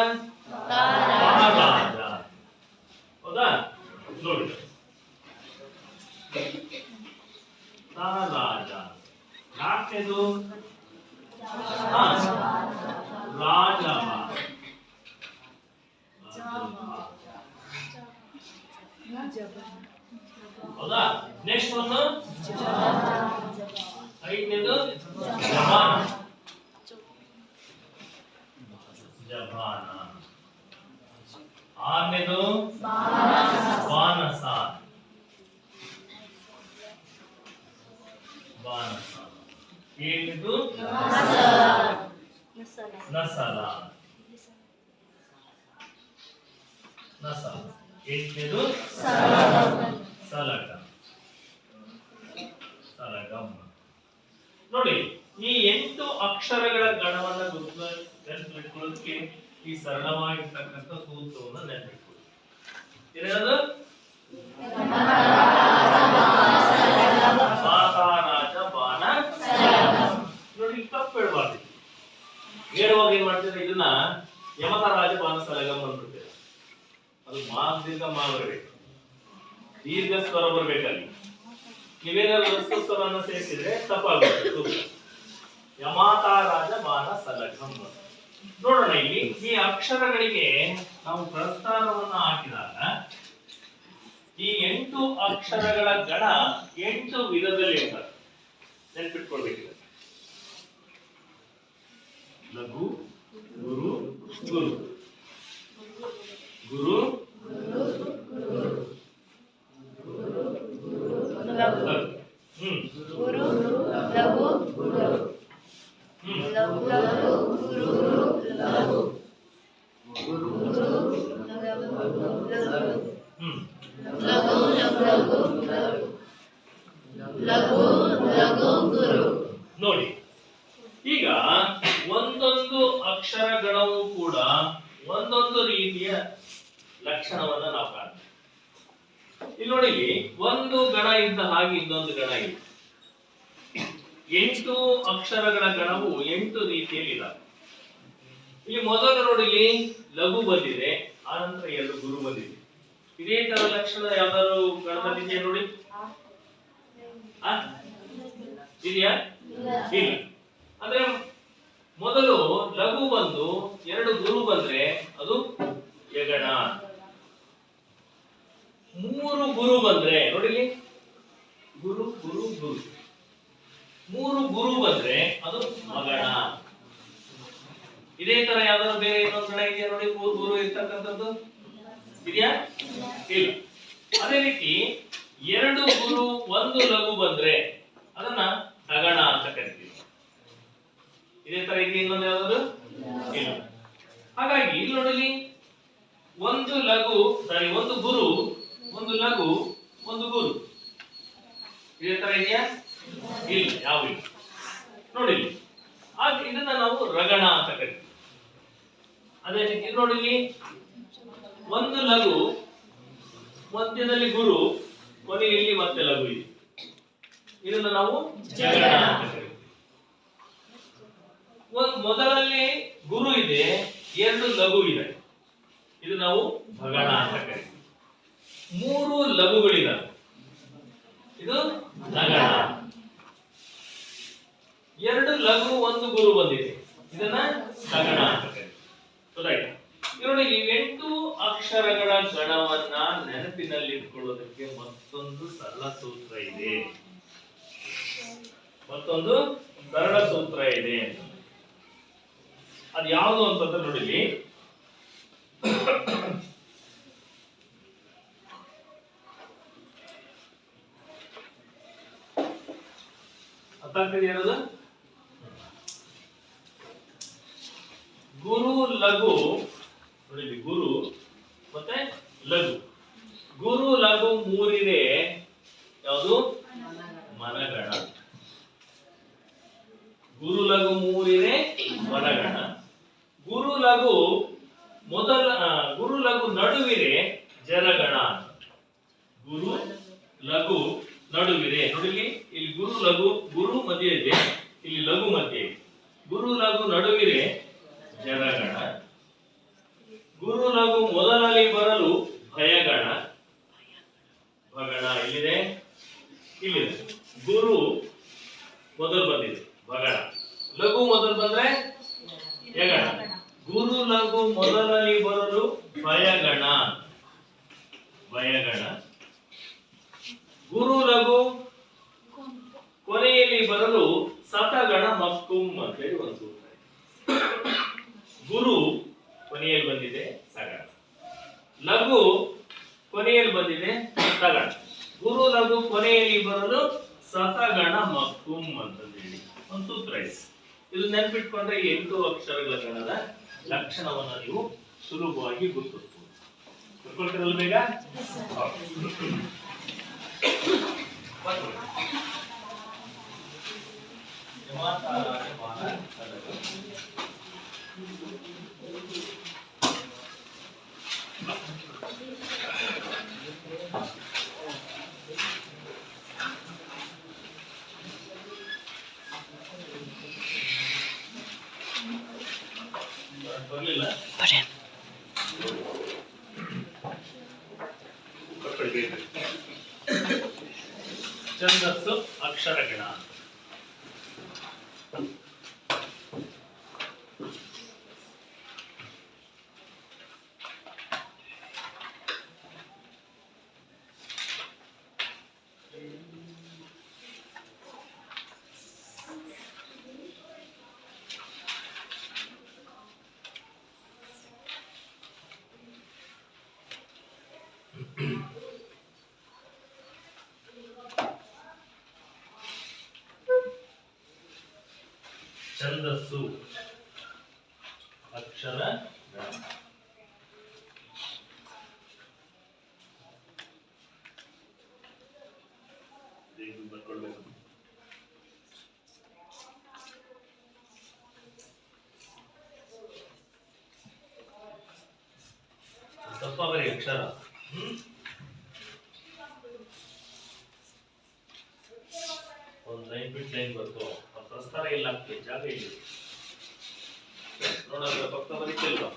ತಾರಾಜ. ಹೌದಾ? ನೋಡಿ, ತಾರಾಜ. ನಾಲ್ಕನೇದು ರಾಜವ. ಹೌದಾ? ನೆಕ್ಸ್ಟ್ ಒಂದು 5ನೇದು ಜಬಾನ. ಜಬಾನ. 6ನೇದು ಬಾನಸ. ಬಾನಸ. 7ನೇದು ನಸಲ. ನಸಲ. ಎಂಟನೇದು ಸಲಗ. ಸಲಗಂ. ನೋಡಿ, ಈ 8 ಅಕ್ಷರಗಳ ಗಣವನ್ನ ನೆನಪಿಟ್ಕೊಳ್ಳೋದಕ್ಕೆ ಈ ಸರಳವಾಗಿರ್ತಕ್ಕಂಥ ಸೂತ್ರವನ್ನು ನೆನಪಿಟ್ಕೊಳ್ಳಿ. ಏನದು? ಮಾತಾರಾಜ ಬಾಣ. ನೋಡಿ, ತಪ್ಪು ಹೇಳ್ಬಾರ್ದು. ನೇರವಾಗಿ ಏನ್ ಮಾಡ್ತಿದ್ರೆ ಇದನ್ನ ಯಮಕರಾಜ ಬಾಣ ಸಲಗಂ ಅಂದ್ಬಿಡ್ತೇವೆ. ಅದು ದೀರ್ಘ ಬರಬೇಕು, ದೀರ್ಘ ಸ್ವರ ಬರ್ಬೇಕಲ್ಲಿ. ನೀವೇನಾದ್ರು ರಸ್ತ ಸ್ವರವನ್ನು ಸೇರಿಸಿದ್ರೆ ತಪ್ಪಾಗುತ್ತೆ. ಯಮಾತಾರಾಜ ಬಾಣ ಸಲಗಂ. ನೋಡೋಣ, ಇಲ್ಲಿ ಈ ಅಕ್ಷರಗಳಿಗೆ ನಾವು ಪ್ರಸ್ತಾರವನ್ನ ಹಾಕಿದಾಗ ಈ 8 ಅಕ್ಷರಗಳ ಗಣ 8 ವಿಧದಲ್ಲಿ ಇರ್ತದೆ. ನೆನ್ಪಿಟ್ಕೊಳ್ಬೇಕು. ಲಘು, ಗುರು, ಗುರು, ಗುರು, ನೋಡಿ, ಈಗ ಒಂದೊಂದು ಅಕ್ಷರ ಗಣವು ಕೂಡ ಒಂದೊಂದು ರೀತಿಯ ಲಕ್ಷಣವನ್ನ ನಾವು ಕಾಣ್ತೀವಿ. ಇಲ್ಲಿ ನೋಡಿ, ಒಂದು ಗಣ ಇದ್ದ ಹಾಗೆ ಇನ್ನೊಂದು ಗಣ ಇದೆ. 8 ಅಕ್ಷರಗಳ ಗಣವು 8 ರೀತಿಯಲ್ಲಿ ಇದ್ದಾವೆ. ಇಲ್ಲಿ ಮೊದಲು ನೋಡಿ, ಲಘು ಬಂದಿದೆ, ಆನಂತರ 2 ಗುರು ಬಂದಿದೆ. ಇದೇ ತರ ಲಕ್ಷಣ ಯಾವ್ದಾದ್ರು ಗಣದಲ್ಲಿ ಇದೆಯಾ ನೋಡಿ? ಇದೆಯಾ? ಇಲ್ಲ. ಅಂದ್ರೆ ಮೊದಲು ಲಘು ಬಂದು 2 ಗುರು ಬಂದ್ರೆ ಅದು ಯಗಣ. 3 ಗುರು ಬಂದ್ರೆ ನೋಡಿ, ಗುರು ಗುರು ಗುರು. 3 ಗುರು ಬಂದ್ರೆ ಅದು ಮಗಣ. ಇದೇ ತರ ಯಾವ್ದಾದ್ರು ಬೇರೆ ಇನ್ನೊಂದು ಗಣ ಇದೆಯಾ ನೋಡಿ? 3 ಗುರು ಇರ್ತಕ್ಕಂಥದ್ದು ಇದೆಯಾ? ಇಲ್ಲ. ಅದೇ ರೀತಿ 2 ಗುರು 1 ಲಘು ಬಂದ್ರೆ ಅದನ್ನ ತಗಣ ಅಂತ ಕರಿತೀವಿ. ಇದೇ ತರ ಇದೆ ಇನ್ನೊಂದು ಯಾವ್ದಾದ್ರು? ಇಲ್ಲ. ಹಾಗಾಗಿ ಇಲ್ಲಿ ನೋಡಿ, 1 ಲಘು, ಸಾರಿ 1 ಗುರು, 1 ಲಘು, 1 ಗುರು. ಇದೇ ತರ ಇದೆಯಾ? ಇಲ್ಲ, ಯಾವ ಇಲ್ಲ. ನೋಡಿ, ಆಗ ಇದನ್ನ ನಾವು ರಗಣ ಅಂತ ಕರಿತೀವಿ. ಅದೇ ರೀತಿ ನೋಡಿ, 1 ಲಘು, ಮಧ್ಯದಲ್ಲಿ ಗುರು, ಕೊನೆಯಲ್ಲಿ ಮತ್ತೆ ಲಘು ಇದೆ. ಇದನ್ನ ನಾವು ಜಗಣ ಅಂತ ಕರಿತೀವಿ. ಮೊದಲಲ್ಲಿ ಗುರು ಇದೆ, 2 ಲಘು ಇದೆ, ಇದು ನಾವು ಭಗಣ ಅಂತ ಕರಿತೀವಿ. 3 ಲಘುಗಳಿದಾವೆ, ಇದು ನಗಣ. 2 ಲಘು 1 ಗುರು ಬಂದಿದೆ, ಇದನ್ನ ಸಗಣ ಅಂತ ಕರಿತೀವಿ. ಗೊತ್ತಾಯ್ತಾ? ನೋಡಿ, ಈ 8 ಅಕ್ಷರಗಳ ಗಣವನ್ನ ನೆನಪಿನಲ್ಲಿಟ್ಕೊಳ್ಳೋದಕ್ಕೆ ಮತ್ತೊಂದು ಸರಳ ಸೂತ್ರ ಇದೆ. ಮತ್ತೊಂದು ಸರಳ ಸೂತ್ರ ಇದೆ. ಅದು ಯಾವುದು ಅಂತಂದ್ರೆ ನೋಡಿ, ಅರ್ಥ ಆಗ್ತಿದೆ ಹೇಳೋದು? ಗುರು ಲಘು ನೋಡಿ, ಗುರು ಮತ್ತೆ ಲಘು. ಗುರು ಲಘು 3 ಇದೆ, ಯಾವುದು? ಮನಗಣ. ಗುರು ಲಘು 3 ಇದೆ, ಮನಗಣ. ಗುರು ಲಘು ಗುರು ಲಘು ನಡುವಿದೆ, ಜರಗಣ. ಗುರು ಲಘು ನಡುವಿದೆ ನೋಡಿ, ಇಲ್ಲಿ ಗುರು ಲಘು, ಗುರು ಮಧ್ಯೆ ಇದೆ, ಇಲ್ಲಿ ಲಘು ಮಧ್ಯೆ ಇದೆ. ಗುರು ಲಘು ನಡುವಿದೆ, ಜರಗಣ. ಗುರು ಲಘು ಮೊದಲಲ್ಲಿ ಬರಲು ಭಯಗಣ. ಭಗಣ ಇಲ್ಲಿದೆ, ಇಲ್ಲಿದೆ. ಗುರು ಮೊದಲು ಬಂದಿದೆ, ಭಗಣ. ಲಘು ಮೊದಲು ಬಂದ್ರೆ ಯಗಣ. ಗುರು ಲಘು ಮೊದಲಲ್ಲಿ ಬರಲು ಭಯಗಣ, ಭಯಗಣ. ಗುರು ಲಘು ಕೊನೆಯಲ್ಲಿ ಬರಲು ಸತಗಣ ಮಕ್ಕುಂ ಅಂತ ಹೇಳಿ ಒಂದು ಸೂತ್ರ ಇದೆ. ಗುರು ಕೊನೆಯಲ್ಲಿ ಬಂದಿದೆ, ಸಗಣ. ಲಘು ಕೊನೆಯಲ್ಲಿ ಬಂದಿದೆ, ಸಗಣ. ಗುರು ಲಘು ಕೊನೆಯಲ್ಲಿ ಬರಲು ಸತಗಣ ಮಕ್ಕುಂ ಅಂತ ಹೇಳಿ ಒಂದು ಸೂತ್ರ ಇದೆ. ಇದು ನೆನಪಿಟ್ಕೊಂಡ್ರೆ 8 ಅಕ್ಷರಗಳ ಗಣದ ಲಕ್ಷಣವನ್ನ ನೀವು ಸುಲಭವಾಗಿ ಗುರುತಿಸಬಹುದು. ಬರ್ಕೊಳ್ತಿರಲ್ಲ ಬೇಗ? ಬರ್ಲಿಲ್ಲ ಛಂದಸ್ಸು ಅಕ್ಷರಗಣ. ಛಂದಸ್ಸು ಅಕ್ಷರ ಬರ್ಕೊಳ್ಬೇಕು. ತಪ್ಪ ಬರೀ ಅಕ್ಷರ. ಒಂದು ಲೈನ್ ಬಿಟ್ಟು ಲೈನ್ ಬರ್ತು, ಪ್ರಸ್ತಾರ ಇಲ್ಲ, ಜಾಗ ಇಲ್ಲ ನೋಡೋದ್ರ ಪಕ್ಕ ಬರೀತಿಲ್ವಾ?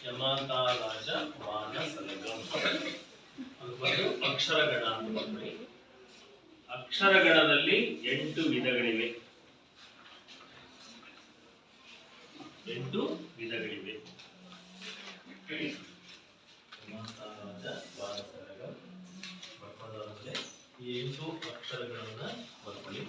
ಯಮತಾರಾಜ ಮಾನಸಲಗಂ. ಅದು ಬಂದು ಅಕ್ಷರಗಣ ಅಂತ ಬಂದ್ರಿ. ಅಕ್ಷರಗಣದಲ್ಲಿ 8 ವಿಧಗಳಿವೆ. 8 ವಿಧಗಳಿವೆ. ಯಮತಾರಾಜ ಮಾನಸಲಗಂ ಬರ್ಕೊಂಡಾದ್ಮೇಲೆ ಈ 8 ಅಕ್ಷರಗಳನ್ನ ಬರ್ಕೊಳ್ಳಿ.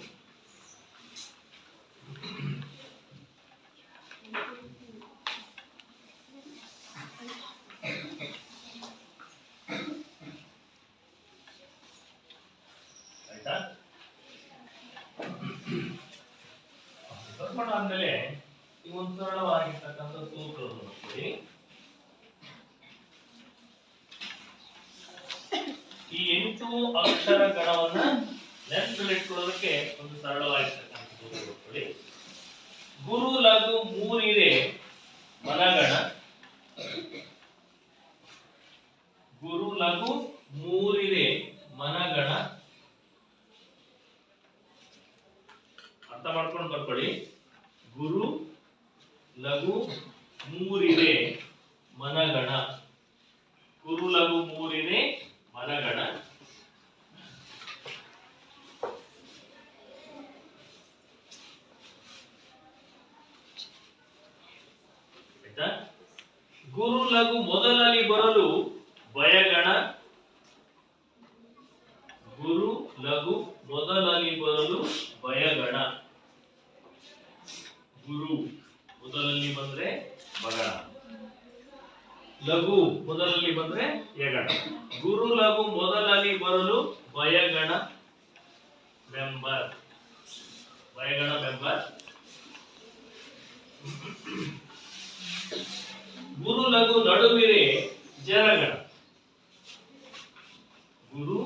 ಆದ್ಮೇಲೆ ಈ ಒಂದು ಸರಳವಾಗಿರ್ತಕ್ಕಂಥ ಸೂತ್ರವನ್ನು ನೋಡಿ. ಈ 8 ಅಕ್ಷರ ಗಣವನ್ನ ನೆನಪಿಟ್ಕೊಳ್ಳೋದಕ್ಕೆ ಒಂದು ಸರಳವಾಗಿರ್ತಕ್ಕಂಥ ಸೂತ್ರ ನೋಡಿ. ಗುರು ಲಘು ಮೂರಿರೆ ಮನಗಣ. ಗುರು ಲಘು ಮೂರಿರೆ ಮನಗಣ. ಅರ್ಥ ಮಾಡ್ಕೊಂಡು ಬರ್ಕೊಳ್ಳಿ. ಗುರು ಲಘು ಮೂರಿದೆ ಮನಗಣ. ಗುರು ಲಘು ಮೂರಿದೆ ಮನಗಣ. ಆಯ್ತಾ? ಗುರು ಲಘು ಮೊದಲಲ್ಲಿ ಬರಲು ಭಯಗಣ. ಗುರು ಲಘು ಮೊದಲಲ್ಲಿ ಬರಲು ಭಯಗಣ. ಗುರು ಮೊದಲಲ್ಲಿ ಬಂದ್ರೆ ಬಗಣ, ಲಘು ಮೊದಲಲ್ಲಿ ಬಂದ್ರೆ ಯಗಣ. ಗುರು ಲಘು ಮೊದಲಲ್ಲಿ ಬರಲು ಭಯಗಣ ಮೆಂಬರ್. ಭಯಗಣ ಮೆಂಬರ್. ಗುರು ಲಘು ನಡುವಿರೆ ಜರಗಣ. ಗುರು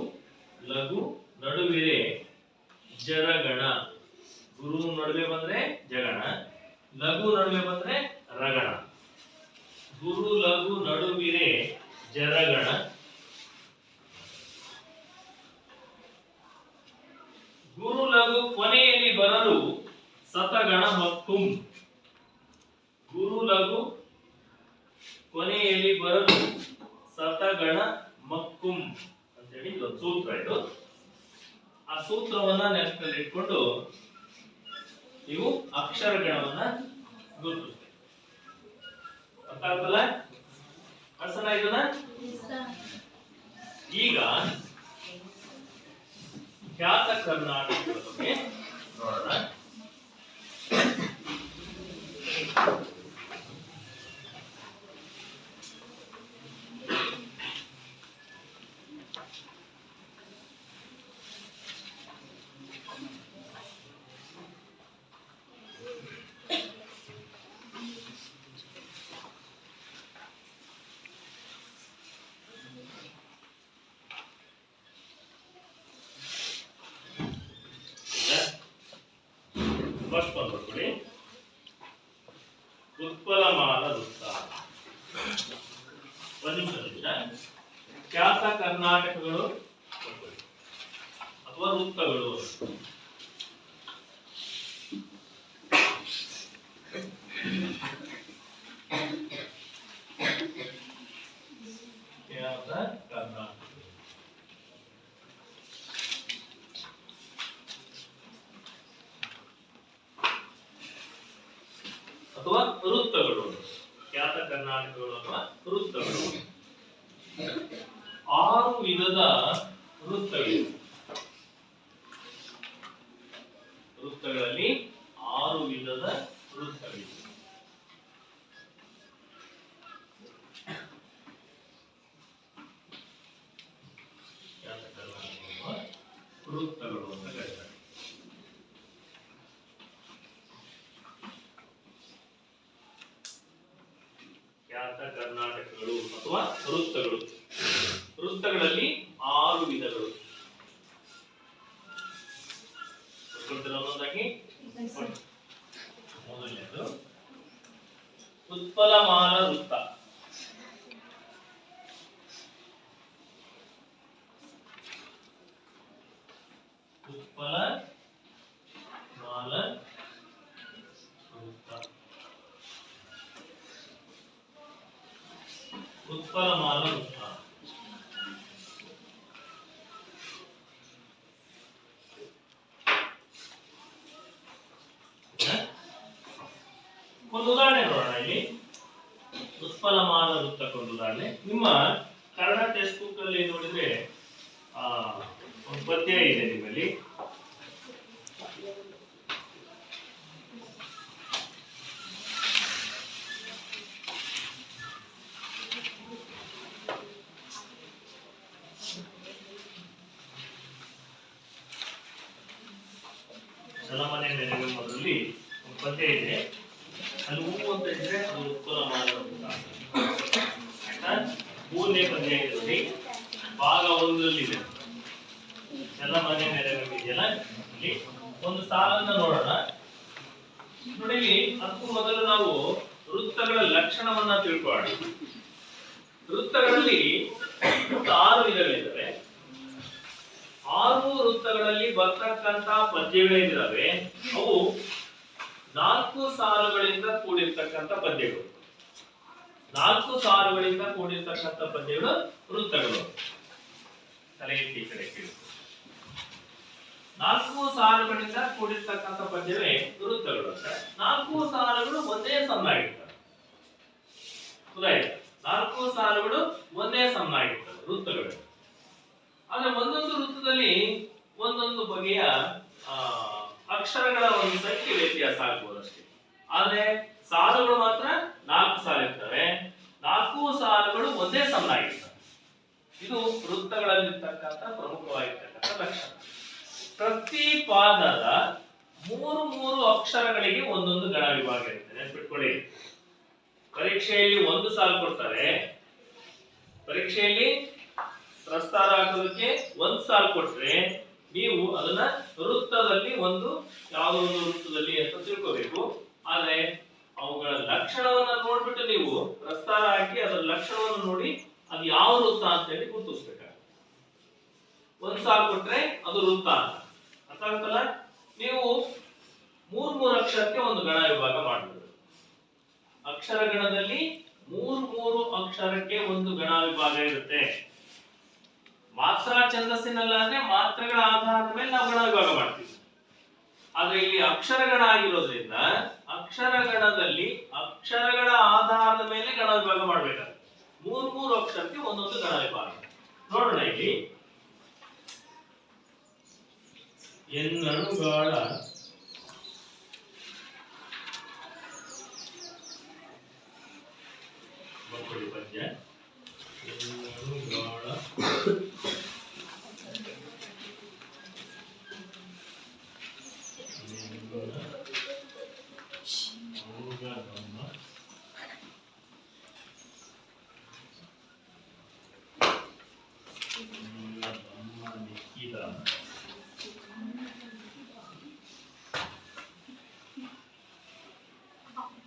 ಲಘು ನಡುವಿರೆ ಜರಗಣ. ಗುರು ನಡುವೆ ಬಂದ್ರೆ ಜಗಣ, ಲಘು ನಡುವೆ ಬಂದ್ರೆ ರಗಣ. ಗುರು ಲಘು ನಡುವಿರೆ ಜರಗಣ. ಗುರು ಲಘು ಕೊನೆಯಲ್ಲಿ ಬರಲು ಸತಗಣ ಮಕ್ಕುಂ. ಗುರು ಲಘು ಕೊನೆಯಲ್ಲಿ ಬರಲು ಸತಗಣ ಮಕ್ಕುಂ ಅಂತೇಳಿ ಇದೊಂದು ಸೂತ್ರ. ಇದು ಆ ಸೂತ್ರವನ್ನ ನೆನಪಲ್ಲಿ ಇಟ್ಕೊಂಡು ನೀವು ಅಕ್ಷರಗಣವನ್ನ ಗುರುತಿಸ್ತೀವಿ. ಅರ್ಥ ಆಗುತ್ತಲ್ಲ? ಅರ್ಸನ ಇದನ್ನ ಈಗ ಖ್ಯಾತ ಕರ್ನಾಟಕದ ಬಗ್ಗೆ ನೋಡೋಣ. ಫಸ್ಟ್ ಒಂದು ಬರ್ಕೊಳ್ಳಿ, ಉತ್ಪಲಮಾಲ ವೃತ್ತ. ಒಂದು ನಿಮಿಷ. ಖ್ಯಾತ ಕರ್ನಾಟಕಗಳು ಅಥವಾ ವೃತ್ತಗಳು. ಖ್ಯಾತ ಕರ್ನಾಟಕ ಅಥವಾ ವೃತ್ತಗಳು. ಖ್ಯಾತ ಕರ್ನಾಟಕಗಳು ಅಥವಾ ವೃತ್ತಗಳು. 6 ವಿಧದ ವೃತ್ತಗಳು. ವೃತ್ತಗಳಲ್ಲಿ 6 ವಿಧದ ವೃತ್ತಗಳು. ಖ್ಯಾತ ಕರ್ನಾಟಕ ವೃತ್ತಗಳು ಅಂತ ಕರೀತಾರೆ. ಖ್ಯಾತ ಕರ್ನಾಟಕಗಳು ಅಥವಾ ವೃತ್ತಗಳು. ವೃತ್ತಗಳಲ್ಲಿ 6 ವಿಧಗಳು. ಒಂದೊಂದಾಗಿ. ಮೊದಲನೇದು ಉತ್ಪಲಮಾಲ ವೃತ್ತ. ಉತ್ಪಲಮಾಲ ವೃತ್ತ. ಉತ್ಪಲಮಾಲ ವೃತ್ತ. ಒಂದು ಉದಾಹರಣೆ ನೋಡೋಣ ಇಲ್ಲಿ. ಉತ್ಪಲಮಾಲ ವೃತ್ತಕ್ಕೊಂದು ಉದಾಹರಣೆ. ನಿಮ್ಮ ಕನ್ನಡ ಟೆಕ್ಸ್ಟ್ ಬುಕ್ ಅಲ್ಲಿ ನೋಡಿದ್ರೆ ಒಂದು ಪದ್ಯ ಇದೆ ನಿಮ್ಮಲ್ಲಿ. ಜಲಮನೆ ನೆನೆಗೆ ಮೊದಲಲ್ಲಿ ಒಂದು ಪದ್ಯ ಇದೆ. ಅಲ್ಲಿ ಹೂವು ಅಂತ ಇದ್ರೆ ಅದು ಉತ್ಪಲಮಾಲ ವೃತ್ತ. ಆಯ್ತಾ? 3ನೇ ಪದ್ಯ ಇದೆ, ಭಾಗ 1ರಲ್ಲಿದೆ. ಜಲಮನೆ ನೆರೆಗೆ ಇದೆಯಲ್ಲ, ಇಲ್ಲಿ ಒಂದು ಸಾಲನ್ನ ನೋಡೋಣ. ನೋಡಿ, ಅದಕ್ಕೂ ಮೊದಲು ನಾವು ವೃತ್ತಗಳ ಲಕ್ಷಣವನ್ನ ತಿಳ್ಕೊಳ್ಳೋಣ. ವೃತ್ತಗಳಲ್ಲಿ 6 ವಿಧಗಳಿದ್ದಾವೆ. 6 ವೃತ್ತಗಳಲ್ಲಿ ಬರ್ತಕ್ಕಂತ ಪದ್ಯಗಳೇನಿದಾವೆ ಅವು 4 ಸಾಲುಗಳಿಂದ ಕೂಡಿರ್ತಕ್ಕಂಥ ಪದ್ಯಗಳು. 4 ಸಾಲುಗಳಿಂದ ಕೂಡಿರ್ತಕ್ಕಂಥ ಪದ್ಯಗಳು ವೃತ್ತಗಳು. ತಲೆ ಎತ್ತಿ ಈ ಕಡೆ ಕೇಳಿ. 4 ಸಾಲುಗಳಿಂದ ಕೂಡಿರ್ತಕ್ಕಂಥ ಪದ್ಯವೇ ವೃತ್ತಗಳು. 4 ಸಾಲುಗಳು ಒಂದೇ ಸಮನಾಗಿರ್ತವೆ. ಗೊತ್ತಾಯ್ತಾ? 4 ಸಾಲುಗಳು ಒಂದೇ ಸಮನಾಗಿರ್ತವೆ ವೃತ್ತಗಳು. ಆದ್ರೆ ಒಂದೊಂದು ವೃತ್ತದಲ್ಲಿ ಒಂದೊಂದು ಬಗೆಯ ಅಕ್ಷರಗಳ ಒಂದು ಸಂಖ್ಯೆ ವ್ಯತ್ಯಾಸ ಆಗ್ಬೋದು ಅಷ್ಟೇ. ಆದ್ರೆ ಸಾಲುಗಳು ಮಾತ್ರ 4 ಸಾಲು ಇರ್ತವೆ. 4 ಸಾಲುಗಳು ಒಂದೇ ಸಮನಾಗಿರ್ತವೆ. ಇದು ವೃತ್ತಗಳಲ್ಲಿರ್ತಕ್ಕಂಥ ಪ್ರಮುಖವಾಗಿರ್ತಕ್ಕಂಥ ಲಕ್ಷಣ. ಪ್ರತಿ ಪಾದದ 3 ಅಕ್ಷರಗಳಿಗೆ ಒಂದೊಂದು ಗಣ ವಿಭಾಗ ಇರುತ್ತೆ. ನೆನಪಿಟ್ಕೊಳ್ಳಿ. ಪರೀಕ್ಷೆಯಲ್ಲಿ 1 ಸಾಲು ಕೊಡ್ತಾರೆ. ಪರೀಕ್ಷೆಯಲ್ಲಿ ಪ್ರಸ್ತಾರ ಹಾಕೋದಕ್ಕೆ 1 ಸಾಲು ಕೊಟ್ರೆ ನೀವು ಅದನ್ನ ವೃತ್ತದಲ್ಲಿ ಯಾವುದೋ ಒಂದು ವೃತ್ತದಲ್ಲಿ ಅಂತ ತಿಳ್ಕೋಬೇಕು. ಆದ್ರೆ ಅವುಗಳ ಲಕ್ಷಣವನ್ನ ನೋಡ್ಬಿಟ್ಟು ನೀವು ಪ್ರಸ್ತಾರ ಹಾಕಿ ಅದರ ಲಕ್ಷಣವನ್ನು ನೋಡಿ ಅದು ಯಾವ ವೃತ್ತ ಅಂತ ಹೇಳಿ ಗುರುತಿಸ್ಬೇಕಾಗುತ್ತೆ. 1 ಸಾಲು ಕೊಟ್ರೆ ಅದು ವೃತ್ತ ಅಂತ ಅರ್ಥ ಆಗುತ್ತಲ್ಲ. ನೀವು 3 ಅಕ್ಷರಕ್ಕೆ ಒಂದು ಗಣ ವಿಭಾಗ ಮಾಡಬಹುದು. ಅಕ್ಷರ ಗಣದಲ್ಲಿ 3 ಅಕ್ಷರಕ್ಕೆ ಒಂದು ಗಣ ವಿಭಾಗ ಇರುತ್ತೆ. ಮಾತ್ರ ಛಂದಸ್ಸಿನಲ್ಲಾದ್ರೆ ಮಾತ್ರೆಗಳ ಆಧಾರದ ಮೇಲೆ ನಾವು ಗಣ ವಿಭಾಗ ಮಾಡ್ತೀವಿ. ಆದ್ರೆ ಇಲ್ಲಿ ಅಕ್ಷರಗಣ ಆಗಿರೋದ್ರಿಂದ ಅಕ್ಷರಗಣದಲ್ಲಿ ಅಕ್ಷರಗಳ ಆಧಾರದ ಮೇಲೆ ಗಣ ವಿಭಾಗ ಮಾಡ್ಬೇಕಾಗುತ್ತೆ. 3 ಅಕ್ಷರಕ್ಕೆ ಒಂದೊಂದು ಗಣ ವಿಭಾಗ. ನೋಡೋಣ ಇಲ್ಲಿ ಎನ್ನಣುಗಾಳ ಬರ್ಕೊಳ್ಳಿ ಪದ್ಯ. ಎನ್ನಣುಗಾಳ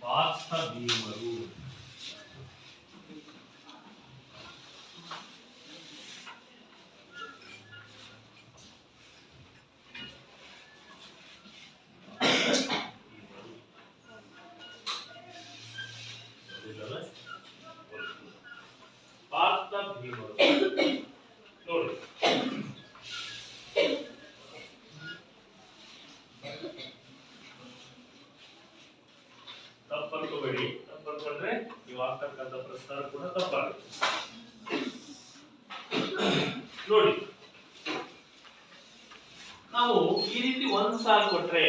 ಪಾರ್ಥ ಭೀಮರು ಪಾರ್ಥ ಭೀಮರು ನೋಡಿ ತಪ್ಪರ್ಕೋಬೇಡಿ. ತಪ್ಪರ್ಕೊಂಡ್ರೆ ನೀವು ಆಗ್ತಕ್ಕಂಥ ಪ್ರಸ್ತಾರ ಕೂಡ ತಪ್ಪಾಗುತ್ತೆ. ನೋಡಿ ನಾವು ಈ ರೀತಿ ಒಂದ್ ಸಾಲ್ ಕೊಟ್ರೆ,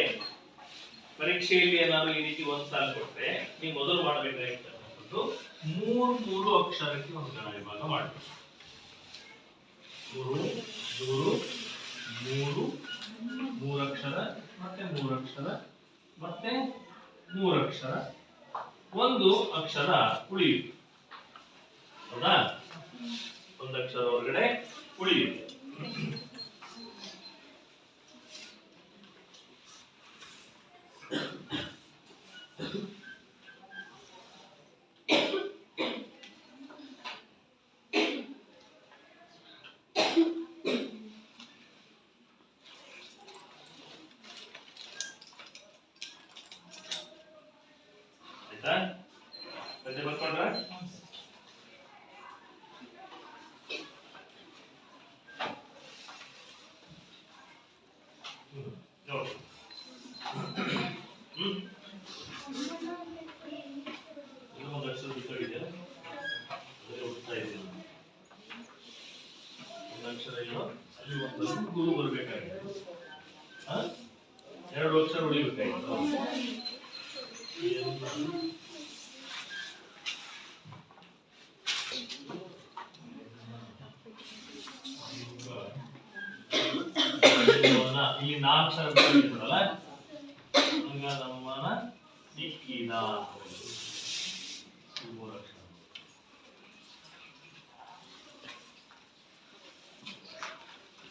ಪರೀಕ್ಷೆಯಲ್ಲಿ ಏನಾದ್ರು ಈ ರೀತಿ ಒಂದ್ ಸಾಲ್ ಕೊಟ್ರೆ ನೀವು ಮೊದಲು ಮಾಡಬೇಕಾಗಿರ್ತಕ್ಕಂಥದ್ದು ಮೂರು ಅಕ್ಷರಕ್ಕೆ ಒಂದು ಗಣ ವಿಭಾಗ ಮಾಡಬೇಕು. ಮೂರು ಅಕ್ಷರ ಮತ್ತೆ ಮೂರಕ್ಷರ ಮತ್ತೆ ಮೂರಕ್ಷರ, ಒಂದು ಅಕ್ಷರ ಉಳಿಯುತ್ತೆ. ಹೌದಾ? ಒಂದು ಅಕ್ಷರ ಹೊರಗಡೆ ಉಳಿಯುತ್ತೆ. ಆಯ್ತಾ? ಪದ್ಯ ಬರ್ಕೊಂಡ್ರ? ನೋಡಿ ಇನ್ನೊಂದು ಅಕ್ಷರ ಬಿಟ್ಟೋಗಿದೆಯಲ್ಲ, ಹುಡ್ತಾ ಇದ್ದೀನಿ. ಒಂದು ಅಕ್ಷರ ಇಲ್ಲೋ ಅಲ್ಲಿ ಒಂದು ಗುರು ಬರ್ಬೇಕಾಗಿದೆ. ಎರಡು ಅಕ್ಷರ ಉಳಿಬೇಕಾಗಿತ್ತು. ಇಲ್ಲಿ ನಾಲ್ಕು ಅಕ್ಷರ ಬಿಡಲ್ಲ, ಹಂಗ ನಮ್ಮನ ನಿಕ್ಕಿದ ಮೂರು ಅಕ್ಷರ.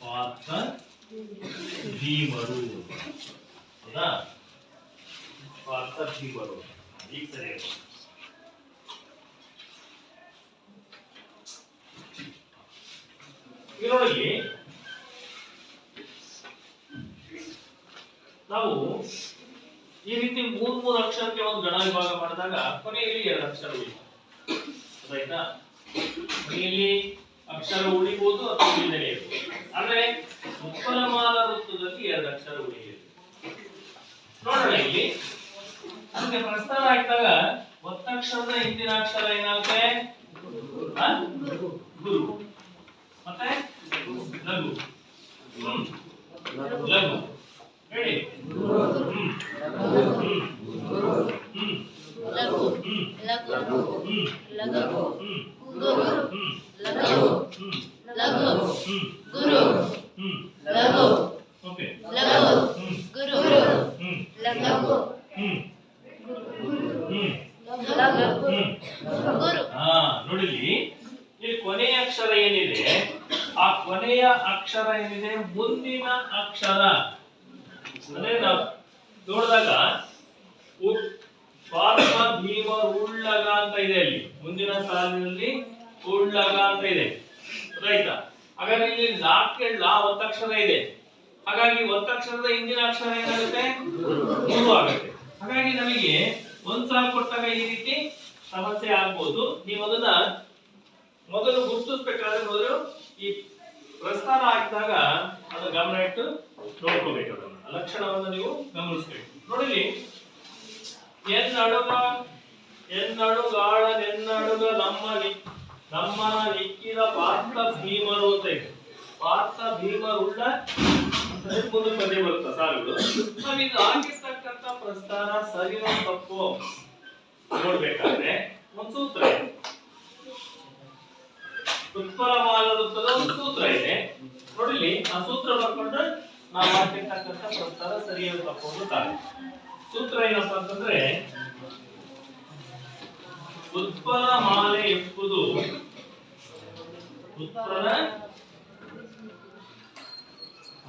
ಪಾರ್ಥ ಭೀಮರು. ಹೌದಾ? ಪಾರ್ಥ ಭೀಮರು. ಈಗ ಸರಿ. ಇದರೊಳಗೆ ನಾವು ಈ ರೀತಿ ಮೂರು ಅಕ್ಷರಕ್ಕೆ ಒಂದು ಗಣ ವಿಭಾಗ ಮಾಡಿದಾಗ ಕೊನೆಯಲ್ಲಿ ಎರಡು ಅಕ್ಷರ ಉಳಿಯುತ್ತೆ. ಆಯ್ತಾ? ಕೊನೆಯಲ್ಲಿ ಅಕ್ಷರ ಉಳಿಬಹುದು ಅಥವಾ ಉಳಿದಲೇ ಇರಬಹುದು. ಆದ್ರೆ ಉತ್ಪನ್ನಮಾಲ ವೃತ್ತದಲ್ಲಿ ಎರಡು ಅಕ್ಷರ ಉಳಿಯುತ್ತೆ. ನೋಡೋಣ ಇಲ್ಲಿ ನಮಗೆ ಪ್ರಸ್ತಾರ ಹಾಕಿದಾಗ ಒತ್ತಕ್ಷರದ ಹಿಂದಿನ ಅಕ್ಷರ ಏನಾಗುತ್ತೆ? ಗುರು. ಮತ್ತೆ ಲಘು. ಲಘು ಹೇಳಿ. ನೋಡಿಲಿ, ಇಲ್ಲಿ ಕೊನೆಯ ಅಕ್ಷರ ಏನಿದೆ, ಆ ಕೊನೆಯ ಅಕ್ಷರ ಏನಿದೆ ಮುಂದಿನ ಅಕ್ಷರ ಅಂದ್ರೆ ನಾವು ನೋಡಿದಾಗ ಪಾರ್ಥ ಭೀಮ ಉಳ್ಳಗ ಅಂತ ಇದೆ. ಅಲ್ಲಿ ಮುಂದಿನ ಸಾಲಿನಲ್ಲಿ ಉಳ್ಳಗ ಅಂತ ಇದೆ. ರೈತಾ? ಹಾಗಾಗಿ ಇಲ್ಲಿ ಲಾ ಒತ್ತಕ್ಷರ ಇದೆ. ಹಾಗಾಗಿ ಒತ್ತಕ್ಷರದ ಹಿಂದಿನ ಅಕ್ಷರ ಏನಾಗುತ್ತೆ? ಗುರು ಆಗುತ್ತೆ. ಹಾಗಾಗಿ ನಮಗೆ ಒಂದ್ ಸಾಲು ಕೊಟ್ಟಾಗ ಈ ರೀತಿ ಸಮಸ್ಯೆ ಆಗ್ಬೋದು. ನೀವು ಅದನ್ನ ಮೊದಲು ಗುರುತಿಸ್ಬೇಕಾದ್ರೆ ಮೊದಲು ಈ ಪ್ರಸ್ತಾರ ಹಾಕಿದಾಗ ಅದು ಗಮನ ಇಟ್ಟು ನೋಡ್ಕೋಬೇಕು. ಅದನ್ನ ಲಕ್ಷಣವನ್ನು ನೀವು ಗಮನಿಸಬೇಕು. ನೋಡಿಲಿ, ಎನ್ನಡುಗಾಳ ನೆನ್ನಡುಗ ನಮ್ಮ ನಮ್ಮನ ಇಕ್ಕಿದ ಪಾರ್ಥ ಭೀಮರು ಅಂತ ಇದೆ. ಪಾರ್ಥ ಭೀಮರುಳ್ಳ ಮುಂದೆ ಪದ್ಯ ಬರುತ್ತೆ ಸಾಲುಗಳು. ನಾವಿದು ಆಗಿರ್ತಕ್ಕಂಥ ಪ್ರಸ್ತಾರ ಸರಿಯೋ ತಪ್ಪು ನೋಡ್ಬೇಕಾದ್ರೆ ಒಂದು ಸೂತ್ರ ಇದೆ. ಉತ್ಪಲ ಮಾಲರುತ್ತದ ಒಂದು ಸೂತ್ರ ಇದೆ ನೋಡಿಲಿ. ಆ ಸೂತ್ರ ಬರ್ಕೊಂಡ್ರೆ ನಾವು ಆಗಿರ್ತಕ್ಕಂಥ ಪ್ರಸ್ತಾರ ಸರಿಯೋ ತಪ್ಪು ಅಂತ. ಸೂತ್ರ ಏನಪ್ಪಾ ಅಂತಂದ್ರೆ ಉತ್ಪಲ ಮಾಲೆ ಎಪ್ಪುದು ಉತ್ಪಲ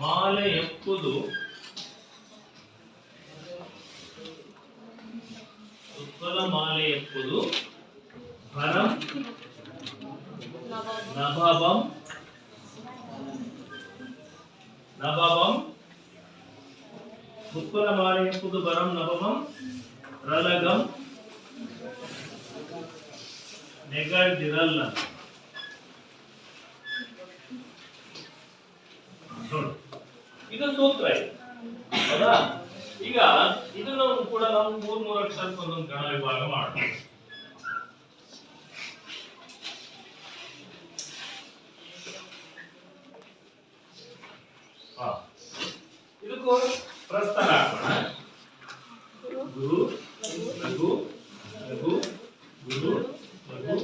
ಮಾಲೆ ಎಪ್ಪುದು ಉತ್ಪಲ ಮಾಲೆ ಎಪ್ಪುದು ಭರಂ ನಭವಂ ನಭವಂ ಉತ್ಪಲ ಮಾಲೆ ಎಪ್ಪುದು ಭರಂ ನಭವಂ ರಲಗಂ ನೆಗಳ್ದಿರಲ್ಲ. ಇದು ಸೂತ್ರ ಇದೆ ಹೌದಾ. ಈಗ ಇದನ್ನು ಕೂಡ ನಾವು ಮೂರ್ ಅಕ್ಷರಕ್ಕೆ ಒಂದೊಂದು ಗಣ ವಿಭಾಗ ಮಾಡೋಣ. ಇದಕ್ಕೂ ಪ್ರಸ್ಥಾನ ಹಾಕೋಣ. ಗುರು ಲಘು ಲಘು ಗುರು ಲಘು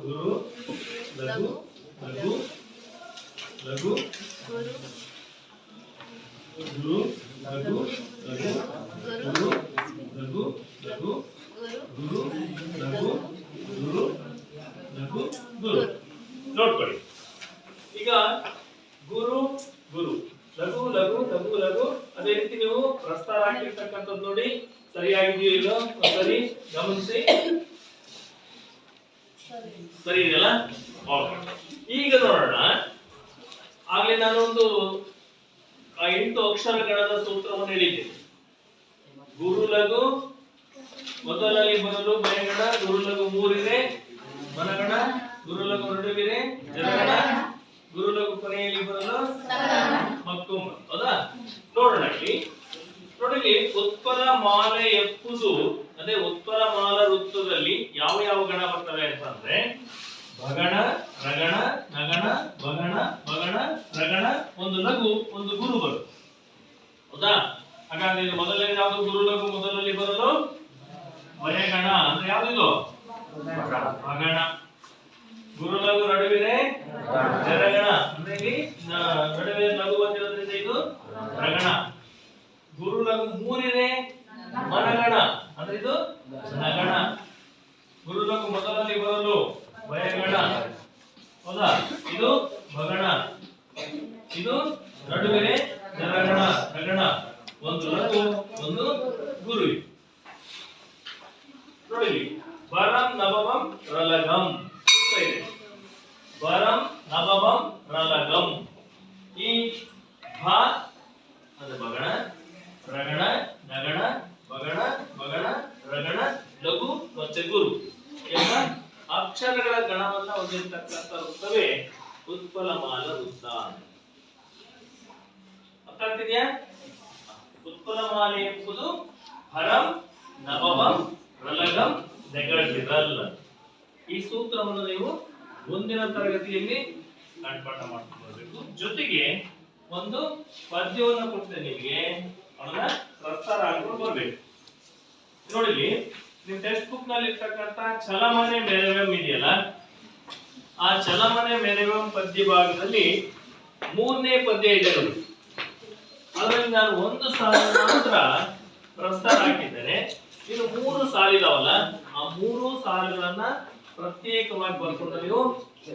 ಗುರು ಲಘು ಲಘು ಲಘು ಗುರು ಲಘು ಲಘು ಗುರು ಲಘು ಲಘು ಗುರು ಲಘು ಗುರು ಲಘು ಗುರು. ನೋಡ್ಕೊಳ್ಳಿ ಈಗ ಗುರು ಗುರು ಲಘು ಲಘು ಲಘು ಲಘು. ಅದೇ ರೀತಿ ನೀವು ಪ್ರಸ್ತಾರ ಹಾಕಿರ್ತಕ್ಕಂಥದ್ದು ನೋಡಿ ಸರಿಯಾಗಿದೆಯೋ ಇಲ್ಲೋ ಸರಿ ಗಮನಿಸಿ. ಸರಿ ಇದೆಯಲ್ಲ. ಈಗ ನೋಡೋಣ. ಆಗ್ಲೇ ನಾನು ಒಂದು 8 ಅಕ್ಷರಗಣದ ಸೂತ್ರವನ್ನು ಹೇಳಿದ್ದೆ. ಗುರು ಲಘು ಮೊದಲಲ್ಲಿ ಬರಲು ಬಯಗಣ, ಗುರು ಲಘು 3 ಇದೆ, ಮನಗಣ, ಗುರು ಲಘು ನಡುವಿದೆ, ಜರಗಣ, ಗುರು ಲಘು ಕೊನೆಯಲ್ಲಿ ಬರಲು ಮತ್ತೊಮ್ಮೆ. ಹೌದಾ. ನೋಡೋಣ ಇಲ್ಲಿ ನೋಡಿ. ಉತ್ಪಲ ಮಾಲೆ ಎಪ್ಪುದು ಅದೇ ಉತ್ಪಲ ಮಾಲ ವೃತ್ತದಲ್ಲಿ ಯಾವ ಯಾವ ಗಣ ಬರ್ತವೆ ಅಂತಂದ್ರೆ ಭಗಣ, ರಗಣ, ನಗಣ, ಭಗಣ, ಭಗಣ, ರಗಣ, ಒಂದು ಲಘು ಒಂದು ಗುರು ಬರುತ್ತೆ. ಹೌದಾ. ಹಾಗಾದ್ರೆ ಮೊದಲನೇ ಯಾವುದು ಗುರು ಲಘು ಮೊದಲಲ್ಲಿ ಬರಲು ವಯಗಣ ಅಂದ್ರೆ ಯಾವ್ದು ಭಗಣ. ಗುರು ಲಘು ನಡುವಿದೆ ಜರಗಣ ಅಂದ್ರೆ ಇಲ್ಲಿ ನಡುವೆ ಲಘು ಬಂದಿರೋದ್ರಿಂದ ಇದು ರಗಣ. ಗುರು ಲಘು 3 ಇದೆ ಮನಗಣ ಅಂದ್ರೆ ಇದು ನಗಣ. ಗುರು ಲಘು ಮೊದಲಲ್ಲಿ ಬರಲು ವಯಗಣ. ಹೌದಾ. ಇದು ಭಗಣ, ಇದು ನಡುವೆ ಜರಗಣ ರಗಣ, ಒಂದು ಲಘು ಒಂದು ಗುರು. ನೋಡಿ ಭರಂ ನಭವಂ ರಲಗಂ ಇದೆ. ಭರಂ ನಭವಂ ರಲಗಂ. ಈ ಭ ಅಂದ್ರೆ ಭಗಣ, ರಗಣ, ನಗಣ, ಭಗಣ, ಭಗಣ, ರಗಣ, ಲಘು ಮತ್ತೆ ಗುರು ಎಂಬ ಅಕ್ಷರಗಳ ಗಣವನ್ನ ಹೊಂದಿರತಕ್ಕಂಥ ವೃತ್ತವೇ ಉತ್ಪಲ ಮಾಲ ವೃತ್ತ. ಅರ್ಥ ಆಗ್ತಿದ್ಯಾ? ಉತ್ಪಲ ಮಾಲೆ ಎಂಬುದು ಭರಂ ನಭವಂ ರಲಗಂ ನೆಗಳ್ದಿರಲ್ಲ. ಈ ಸೂತ್ರವನ್ನು ನೀವು ಮುಂದಿನ ತರಗತಿಯಲ್ಲಿ ಕಂಠಪಾಠ ಮಾಡ್ಕೊಳ್ಬೇಕು. ಜೊತೆಗೆ ಒಂದು ಪದ್ಯವನ್ನು ಕೊಡ್ತೇನೆ ನಿಮಗೆ, ಅದನ್ನ ಪ್ರಸ್ತಾರ ಹಾಕೊಂಡು ಬರ್ಬೇಕು. ನೋಡಿ ನಿಮ್ ಟೆಕ್ಸ್ಟ್ ಬುಕ್ ನಲ್ಲಿ ಇರ್ತಕ್ಕಂಥ ಚಲಮನೆ ಮೆರವಂ ಇದೆಯಲ್ಲ, ಆ ಚಲಮನೆ ಮೆರವಂ ಪದ್ಯ ಭಾಗದಲ್ಲಿ 3ನೇ ಪದ್ಯ ಇದೆ ನೋಡಿ. ಅದರಲ್ಲಿ ನಾನು ಒಂದು ಸಾಲು ಮಾತ್ರ ಪ್ರಸ್ತಾರ ಹಾಕಿದ್ದೇನೆ. ಇನ್ನು 3 ಸಾಲಿದಾವಲ್ಲ, ಆ 3 ಸಾಲುಗಳನ್ನ ಪ್ರತ್ಯೇಕವಾಗಿ ಬರ್ಕೊಂಡು ನೀವು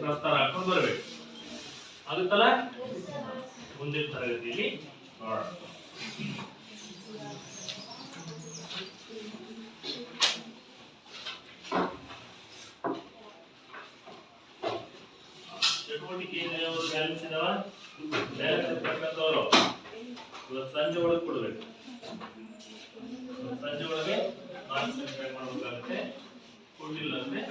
ಪ್ರಸ್ತಾರ ಹಾಕೊಂಡು ಬರಬೇಕು. ಆಗುತ್ತಲ್ಲ? ಮುಂದಿನ ತರಗತಿಯಲ್ಲಿ ನೋಡೋಣ. ಚಟುವಟಿಕೆ ಬ್ಯಾಲೆನ್ಸ್ ಇದಾವ, ಬ್ಯಾಲೆನ್ಸ್ ಇರ್ತಕ್ಕಂಥವ್ರು ಇವತ್ತು ಸಂಜೆ ಒಳಗೆ ಕೊಡ್ಬೇಕು. ಸಂಜೆ ಒಳಗೆ ಮಾರ್ಕ್ಸ್ ಮಾಡಬೇಕಾಗುತ್ತೆ. ಕೊಡ್ಲಿಲ್ಲ ಅಂದ್ರೆ